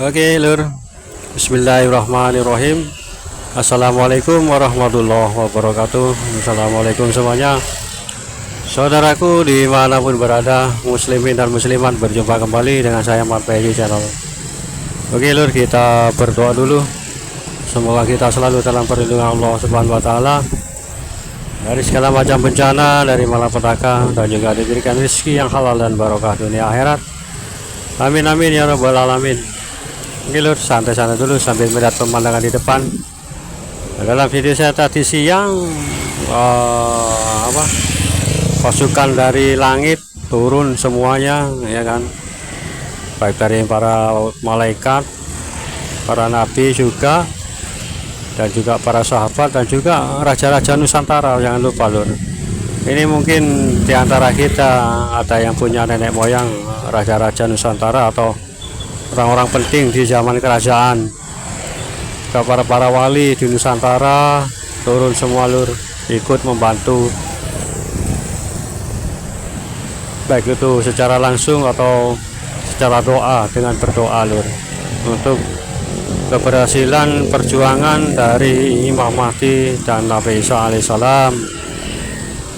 Oke, Lur. Bismillahirrahmanirrahim. Assalamualaikum warahmatullahi wabarakatuh. Assalamualaikum semuanya. Saudaraku dimanapun berada, muslimin dan muslimat, berjumpa kembali dengan saya Mat Pegi Channel. Oke, Lur, kita berdoa dulu. Semoga kita selalu dalam perlindungan Allah Subhanahu wa taala dari segala macam bencana, dari malapetaka, dan juga diberikan rezeki yang halal dan barokah dunia akhirat. Amin amin ya rabbal alamin. Oke, Lur, santai-santai dulu sambil melihat pemandangan di depan. Dalam video saya tadi siang, pasukan dari langit turun semuanya, ya kan, baik dari para malaikat, para nabi juga, dan juga para sahabat, dan juga raja-raja Nusantara. Jangan lupa, Lur, ini mungkin diantara kita ada yang punya nenek moyang raja-raja Nusantara atau orang-orang penting di zaman kerajaan. Juga para wali di Nusantara turun semua, Lur, ikut membantu, baik itu secara langsung atau secara doa, dengan berdoa, Lur, untuk keberhasilan perjuangan dari Imam Mahdi dan Nabi Isa alaihissalam.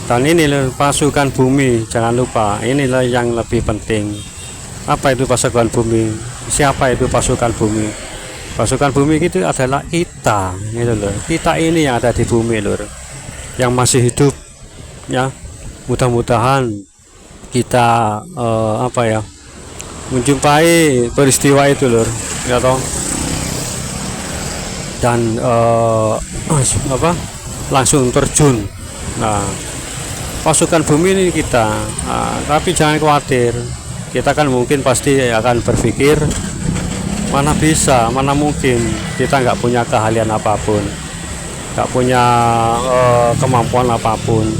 Dan ini pasukan bumi, jangan lupa, inilah yang lebih penting. Apa itu pasukan bumi? Siapa itu pasukan bumi? Pasukan bumi itu adalah kita, gitu loh. Kita ini yang ada di bumi, Lur, yang masih hidup, ya. Mudah-mudahan kita menjumpai peristiwa itu, Lur, ya toh. Dan langsung terjun. Nah, pasukan bumi ini kita, tapi jangan khawatir, kita kan mungkin pasti akan berpikir, mana bisa, mana mungkin, kita nggak punya keahlian apapun, nggak punya kemampuan apapun,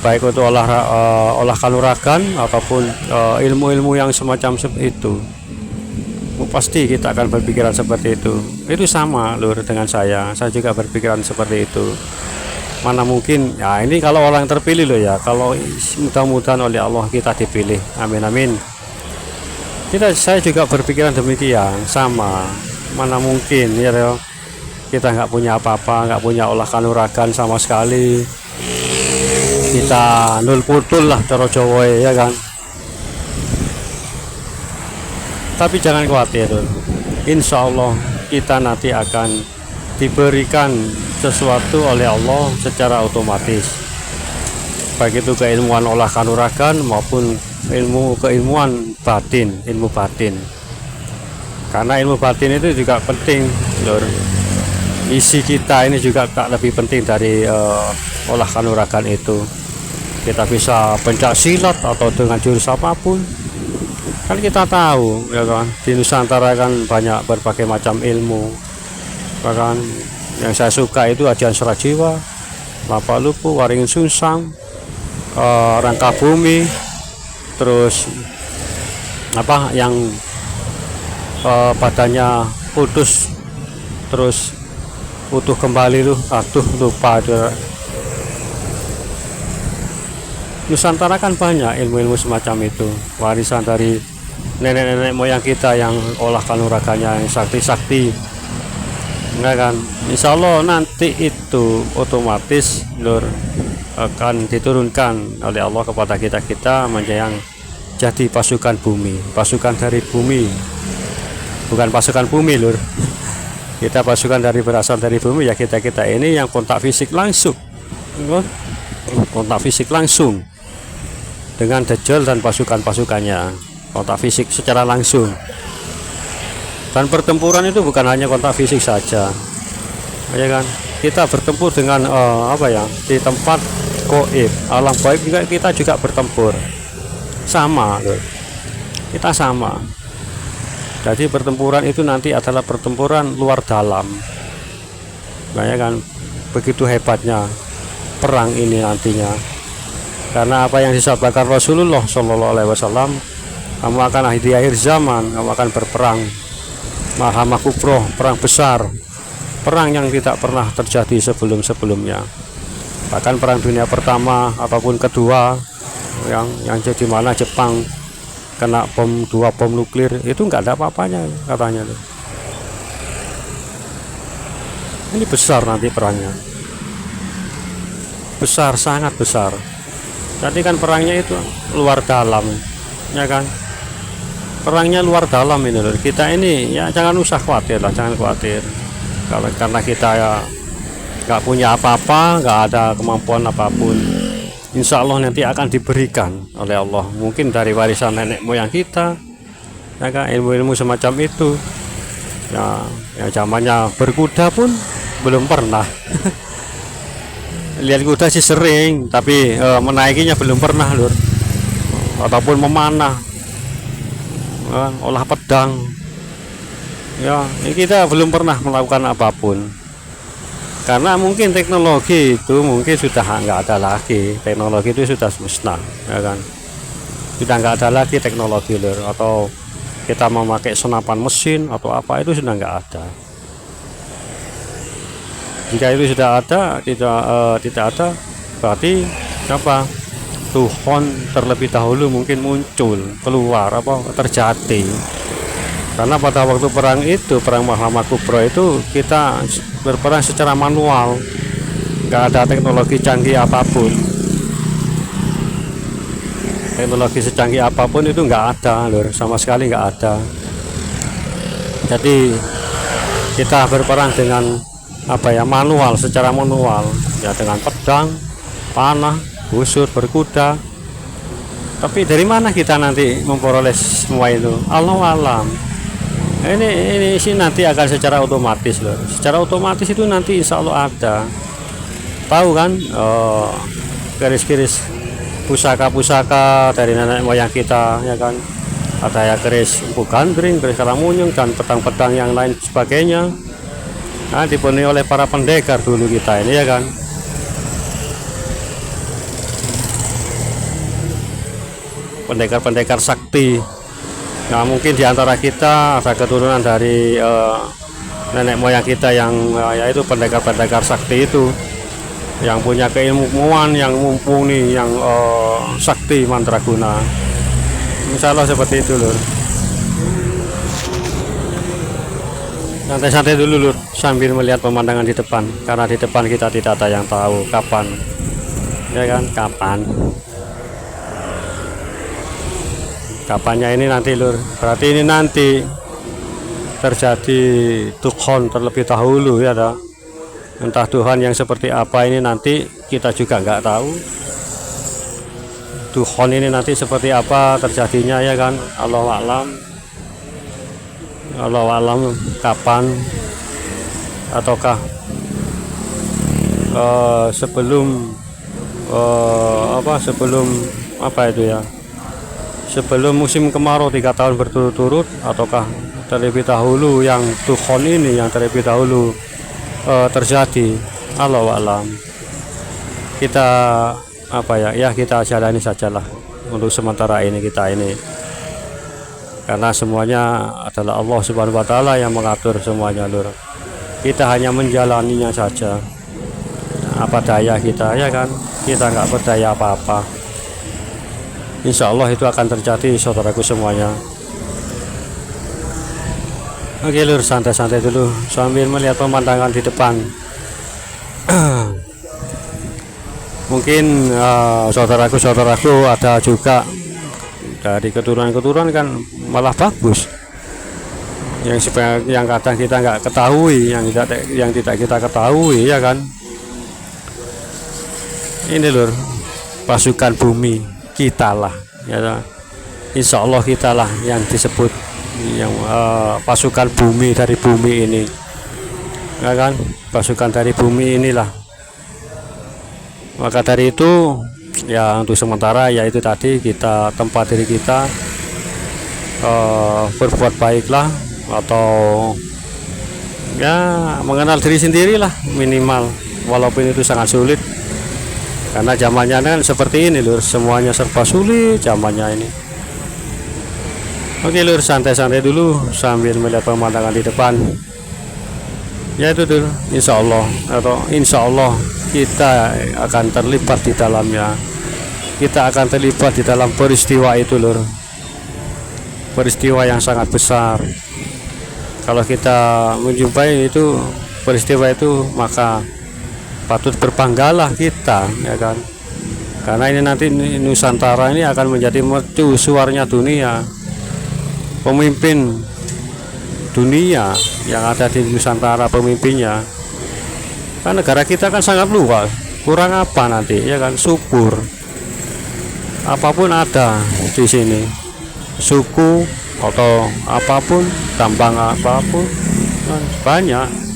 baik itu olah kanuragan ataupun ilmu-ilmu yang semacam seperti itu. Pasti kita akan berpikiran seperti itu. Itu sama, Lur, dengan saya juga berpikiran seperti itu. Mana mungkin, ya ini kalau orang terpilih loh, ya, kalau mudah-mudahan oleh Allah kita dipilih, amin amin. Saya juga berpikiran demikian, sama. Mana mungkin, ya, kita nggak punya apa-apa, nggak punya olah kanuragan sama sekali, kita nul putul lah cara Jawa, ya kan. Tapi jangan khawatir, insya Allah kita nanti akan diberikan sesuatu oleh Allah secara otomatis, baik itu keilmuan olah kanuragan maupun keilmuan batin, ilmu batin. Karena ilmu batin itu juga penting, Lur. Isi kita ini juga tak lebih penting dari olah kanuragan itu. Kita bisa pencak silat atau dengan jurus apapun. Kan kita tahu, ya kan, di Nusantara kan banyak berbagai macam ilmu. Bahkan yang saya suka itu Ajian Surajiwa, Lapa Lupu, Waringin Sungsang, Rangka Bumi, terus yang badannya putus terus utuh kembali, lupa. Nusantara kan banyak ilmu-ilmu semacam itu, warisan dari nenek-nenek moyang kita yang olah kanuragannya yang sakti-sakti, enggak kan. Insya Allah nanti itu otomatis, Lur, akan diturunkan oleh Allah kepada kita yang jadi pasukan bumi, pasukan dari bumi, bukan pasukan bumi, Lur. Kita pasukan berasal dari bumi, ya. Kita ini yang kontak fisik langsung dengan Dajjal dan pasukannya, kontak fisik secara langsung. Dan pertempuran itu bukan hanya kontak fisik saja, ya kan. Kita bertempur dengan di tempat gaib, alam gaib juga, kita juga bertempur sama, Lur. Kita sama. Jadi pertempuran itu nanti adalah pertempuran luar dalam, nah, ya kan. Begitu hebatnya perang ini nantinya, karena apa yang disabdakan Rasulullah Shallallahu Alaihi Wasallam, kamu akan di akhir zaman, kamu akan berperang Mahamah Kubroh, perang besar, perang yang tidak pernah terjadi sebelum-sebelumnya. Bahkan perang dunia pertama ataupun kedua, yang jadi mana Jepang kena bom, 2 bom nuklir itu nggak ada apa-apanya katanya tuh. Ini besar nanti perangnya, besar, sangat besar. Jadi kan perangnya itu luar dalam, ya kan? Perangnya luar dalam ini loh. Kita ini ya jangan usah khawatir lah, jangan khawatir. Kalau karena kita ya nggak punya apa-apa, nggak ada kemampuan apapun, insya Allah nanti akan diberikan oleh Allah. Mungkin dari warisan nenek moyang kita, ya kan, ilmu-ilmu semacam itu. Ya zamannya berkuda pun belum pernah. Lihat kuda sih sering, tapi menaikinya belum pernah lur. Ataupun memanah, olah pedang. Ya, ini kita belum pernah melakukan apapun. Karena mungkin teknologi itu mungkin sudah nggak ada lagi. Teknologi itu sudah musnah, ya kan. Sudah nggak ada lagi teknologi lur. Atau kita memakai senapan mesin atau apa itu sudah nggak ada. Jika itu sudah ada, tidak ada, berarti apa? Tuhan terlebih dahulu mungkin muncul, keluar, apa terjadi. Karena pada waktu perang itu, perang Mahlama Kubra itu kita berperang secara manual, nggak ada teknologi canggih apapun. Teknologi secanggih apapun itu nggak ada, lur, sama sekali nggak ada. Jadi kita berperang dengan apa ya, manual, secara manual ya, dengan pedang, panah, busur, berkuda. Tapi dari mana kita nanti memperoleh semua itu? Allahu alam. Ini sih nanti akan secara otomatis loh. Secara otomatis itu nanti insya Allah ada. Tahu kan keris-keris pusaka-pusaka dari nenek moyang kita, ya kan? Ada ya keris Empu Gandring, keris Karamunyung, dan pedang-pedang yang lain sebagainya. Nah, dipenuhi oleh para pendekar dulu kita ini, ya kan. Pendekar-pendekar sakti. Nah, mungkin diantara kita ada keturunan dari nenek moyang kita yang yaitu pendekar-pendekar sakti itu, yang punya keilmuan yang mumpuni, yang sakti mandraguna. Insya Allah seperti itu lur. Santai-santai dulu lur, sambil melihat pemandangan di depan, karena di depan kita tidak ada yang tahu kapan, ya kan, kapannya ini nanti lur. Berarti ini nanti terjadi Tuhan terlebih dahulu, ya dah. Entah Tuhan yang seperti apa ini nanti kita juga nggak tahu. Tuhan ini nanti seperti apa terjadinya, ya kan, Allahu a'lam. Allah alam kapan, ataukah sebelum sebelum musim kemarau 3 tahun berturut-turut, ataukah terlebih dahulu yang Tuhan ini yang terlebih dahulu terjadi. Allah alam. Kita kita jalani sajalah untuk sementara ini kita ini. Karena semuanya adalah Allah Subhanahu wa Ta'ala yang mengatur semuanya lur. Kita hanya menjalaninya saja. Apa daya kita, ya kan? Kita nggak berdaya apa-apa. Insya Allah itu akan terjadi, saudaraku semuanya. Oke lur, santai-santai dulu sambil melihat pemandangan di depan. Mungkin saudaraku ada juga dari keturunan kan malah bagus, yang kadang kita nggak ketahui, yang tidak kita ketahui, ya kan. Ini lur, pasukan bumi kita lah, ya, insya Allah kita lah yang disebut yang pasukan bumi dari bumi ini, ya kan, pasukan dari bumi inilah. Maka dari itu ya, untuk sementara yaitu tadi kita tempat diri kita berbuat baiklah, atau ya mengenal diri sendirilah minimal, walaupun itu sangat sulit karena zamannya kan seperti ini lur, semuanya serba sulit zamannya ini. Oke lur, santai-santai dulu sambil melihat pemandangan di depan, yaitu tuh insya Allah kita akan terlibat di dalamnya. Kita akan terlibat di dalam peristiwa itu lur. peristiwa yang sangat besar. Kalau kita menjumpai itu peristiwa itu, maka patut berbanggalah kita, ya kan? Karena ini nanti Nusantara ini akan menjadi mercu suaranya dunia, pemimpin dunia yang ada di Nusantara, pemimpinnya. Kan negara kita kan sangat luas, kurang apa nanti, ya kan? Subur, apapun ada di sini, suku atau apapun, tambang apapun, kan banyak.